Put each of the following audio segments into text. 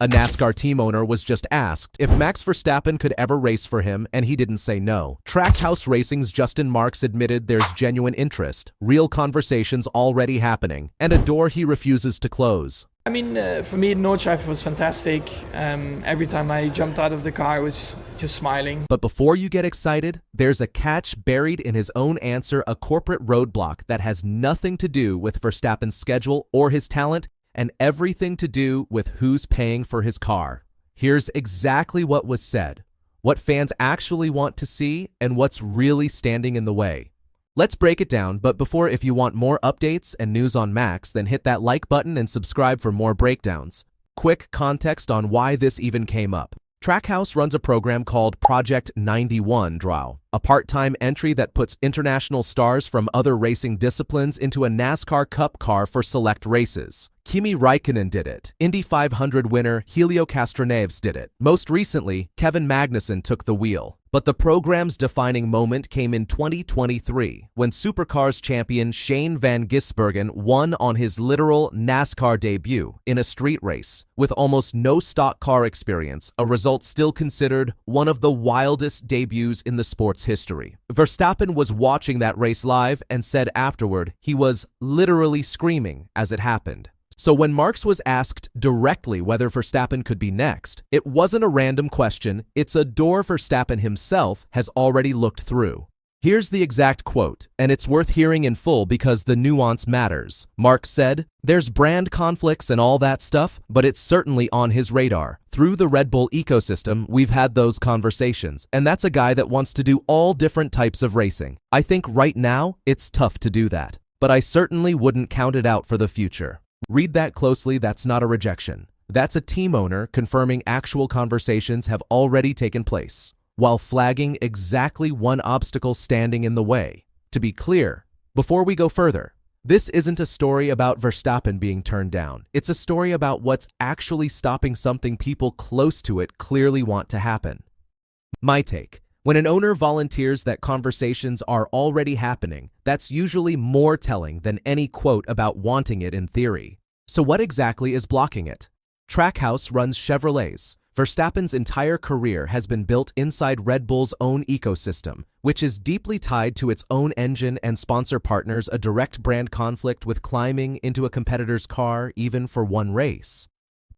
A NASCAR team owner was just asked if Max Verstappen could ever race for him, and he didn't say no. Trackhouse Racing's Justin Marks admitted there's genuine interest, real conversations already happening, and a door he refuses to close. I mean, for me, Nordschleife was fantastic. Every time I jumped out of the car, I was just smiling. But before you get excited, there's a catch buried in his own answer, a corporate roadblock that has nothing to do with Verstappen's schedule or his talent, and everything to do with who's paying for his car. Here's exactly what was said, what fans actually want to see, and what's really standing in the way. Let's break it down, but before, if you want more updates and news on Max, then hit that like button and subscribe for more breakdowns. Quick context on why this even came up. Trackhouse runs a program called Project 91 Draw, a part-time entry that puts international stars from other racing disciplines into a NASCAR Cup car for select races. Kimi Räikkönen did it. Indy 500 winner Helio Castroneves did it. Most recently, Kevin Magnussen took the wheel. But the program's defining moment came in 2023, when Supercars champion Shane Van Gisbergen won on his literal NASCAR debut in a street race. With almost no stock car experience, a result still considered one of the wildest debuts in the sport's history. Verstappen was watching that race live and said afterward he was literally screaming as it happened. So when Marks was asked directly whether Verstappen could be next, it wasn't a random question, it's a door Verstappen himself has already looked through. Here's the exact quote, and it's worth hearing in full because the nuance matters. Marks said, "There's brand conflicts and all that stuff, but it's certainly on his radar. Through the Red Bull ecosystem, we've had those conversations, and that's a guy that wants to do all different types of racing. I think right now, it's tough to do that, but I certainly wouldn't count it out for the future." Read that closely, that's not a rejection. That's a team owner confirming actual conversations have already taken place, while flagging exactly one obstacle standing in the way. To be clear, before we go further, this isn't a story about Verstappen being turned down. It's a story about what's actually stopping something people close to it clearly want to happen. My take. When an owner volunteers that conversations are already happening, that's usually more telling than any quote about wanting it in theory. So what exactly is blocking it? Trackhouse runs Chevrolets. Verstappen's entire career has been built inside Red Bull's own ecosystem, which is deeply tied to its own engine and sponsor partners, a direct brand conflict with climbing into a competitor's car even for one race.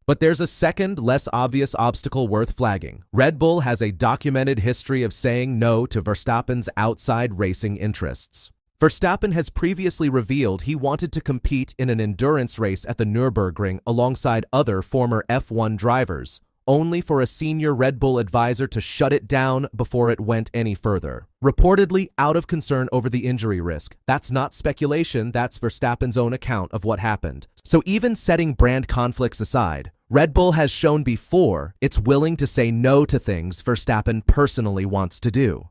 But there's a second, less obvious obstacle worth flagging. Red Bull has a documented history of saying no to Verstappen's outside racing interests. Verstappen has previously revealed he wanted to compete in an endurance race at the Nürburgring alongside other former F1 drivers, only for a senior Red Bull advisor to shut it down before it went any further. Reportedly out of concern over the injury risk. That's not speculation, that's Verstappen's own account of what happened. So even setting brand conflicts aside, Red Bull has shown before it's willing to say no to things Verstappen personally wants to do.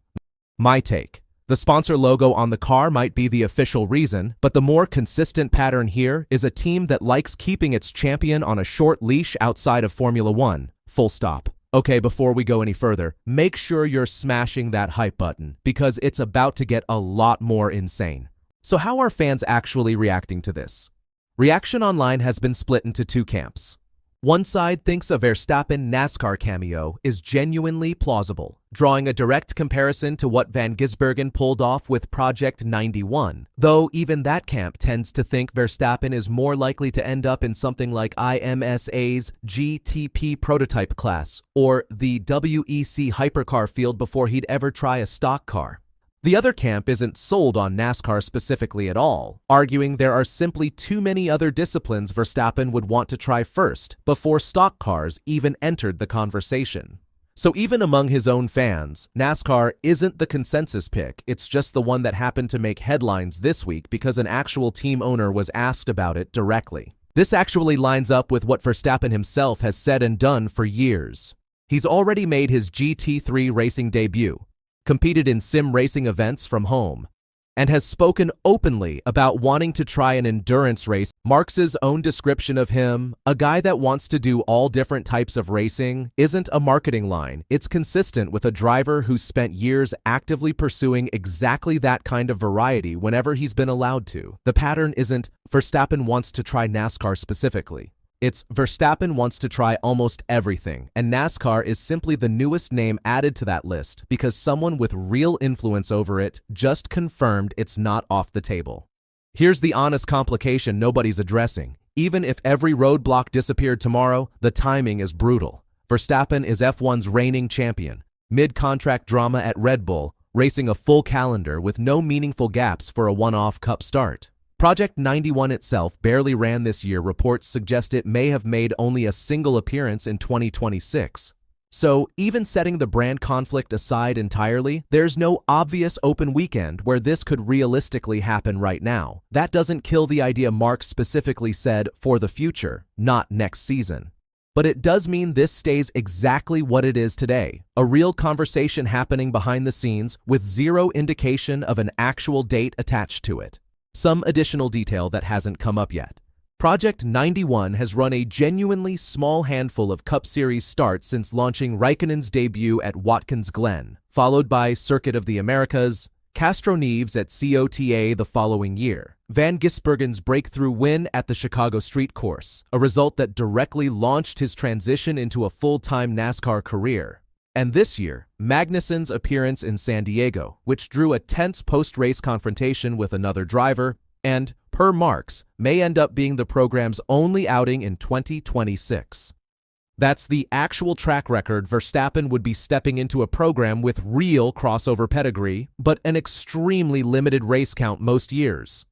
My take. The sponsor logo on the car might be the official reason, but the more consistent pattern here is a team that likes keeping its champion on a short leash outside of Formula One. Full stop. Okay, before we go any further, make sure you're smashing that hype button, because it's about to get a lot more insane. So how are fans actually reacting to this? Reaction online has been split into two camps. One side thinks a Verstappen NASCAR cameo is genuinely plausible, drawing a direct comparison to what Van Gisbergen pulled off with Project 91, though even that camp tends to think Verstappen is more likely to end up in something like IMSA's GTP prototype class or the WEC hypercar field before he'd ever try a stock car. The other camp isn't sold on NASCAR specifically at all, arguing there are simply too many other disciplines Verstappen would want to try first, before stock cars even entered the conversation. So even among his own fans, NASCAR isn't the consensus pick, it's just the one that happened to make headlines this week because an actual team owner was asked about it directly. This actually lines up with what Verstappen himself has said and done for years. He's already made his GT3 racing debut, competed in sim racing events from home, and has spoken openly about wanting to try an endurance race. Marx's own description of him, a guy that wants to do all different types of racing, isn't a marketing line. It's consistent with a driver who's spent years actively pursuing exactly that kind of variety whenever he's been allowed to. The pattern isn't Verstappen wants to try NASCAR specifically. It's Verstappen wants to try almost everything, and NASCAR is simply the newest name added to that list because someone with real influence over it just confirmed it's not off the table. Here's the honest complication nobody's addressing. Even if every roadblock disappeared tomorrow, the timing is brutal. Verstappen is F1's reigning champion, mid-contract drama at Red Bull, racing a full calendar with no meaningful gaps for a one-off Cup start. Project 91 itself barely ran this year. Reports suggest it may have made only a single appearance in 2026. So, even setting the brand conflict aside entirely, there's no obvious open weekend where this could realistically happen right now. That doesn't kill the idea Mark specifically said for the future, not next season. But it does mean this stays exactly what it is today, a real conversation happening behind the scenes with zero indication of an actual date attached to it. Some additional detail that hasn't come up yet. Project 91 has run a genuinely small handful of Cup Series starts since launching Raikkonen's debut at Watkins Glen, followed by Circuit of the Americas, Castroneves at COTA the following year, Van Gisbergen's breakthrough win at the Chicago Street Course, a result that directly launched his transition into a full-time NASCAR career. And this year, Magnussen's appearance in San Diego, which drew a tense post-race confrontation with another driver, and, per Marks, may end up being the program's only outing in 2026. That's the actual track record Verstappen would be stepping into a program with real crossover pedigree, but an extremely limited race count most years.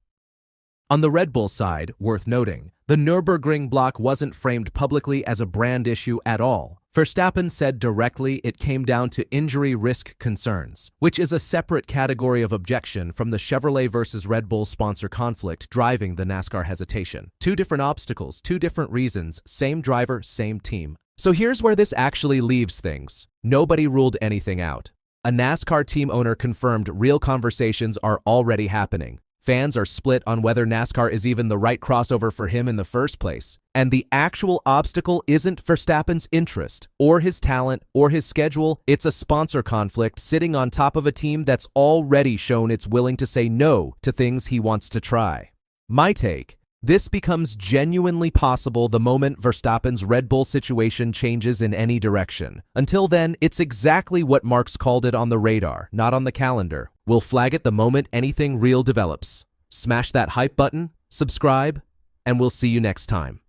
On the Red Bull side, worth noting, the Nürburgring block wasn't framed publicly as a brand issue at all. Verstappen said directly it came down to injury risk concerns, which is a separate category of objection from the Chevrolet versus Red Bull sponsor conflict driving the NASCAR hesitation. Two different obstacles, two different reasons, same driver, same team. So here's where this actually leaves things. Nobody ruled anything out. A NASCAR team owner confirmed real conversations are already happening. Fans are split on whether NASCAR is even the right crossover for him in the first place. And the actual obstacle isn't Verstappen's interest, or his talent, or his schedule. It's a sponsor conflict sitting on top of a team that's already shown it's willing to say no to things he wants to try. My take: this becomes genuinely possible the moment Verstappen's Red Bull situation changes in any direction. Until then, it's exactly what Marks called it on the radar, not on the calendar. We'll flag it the moment anything real develops. Smash that hype button, subscribe, and we'll see you next time.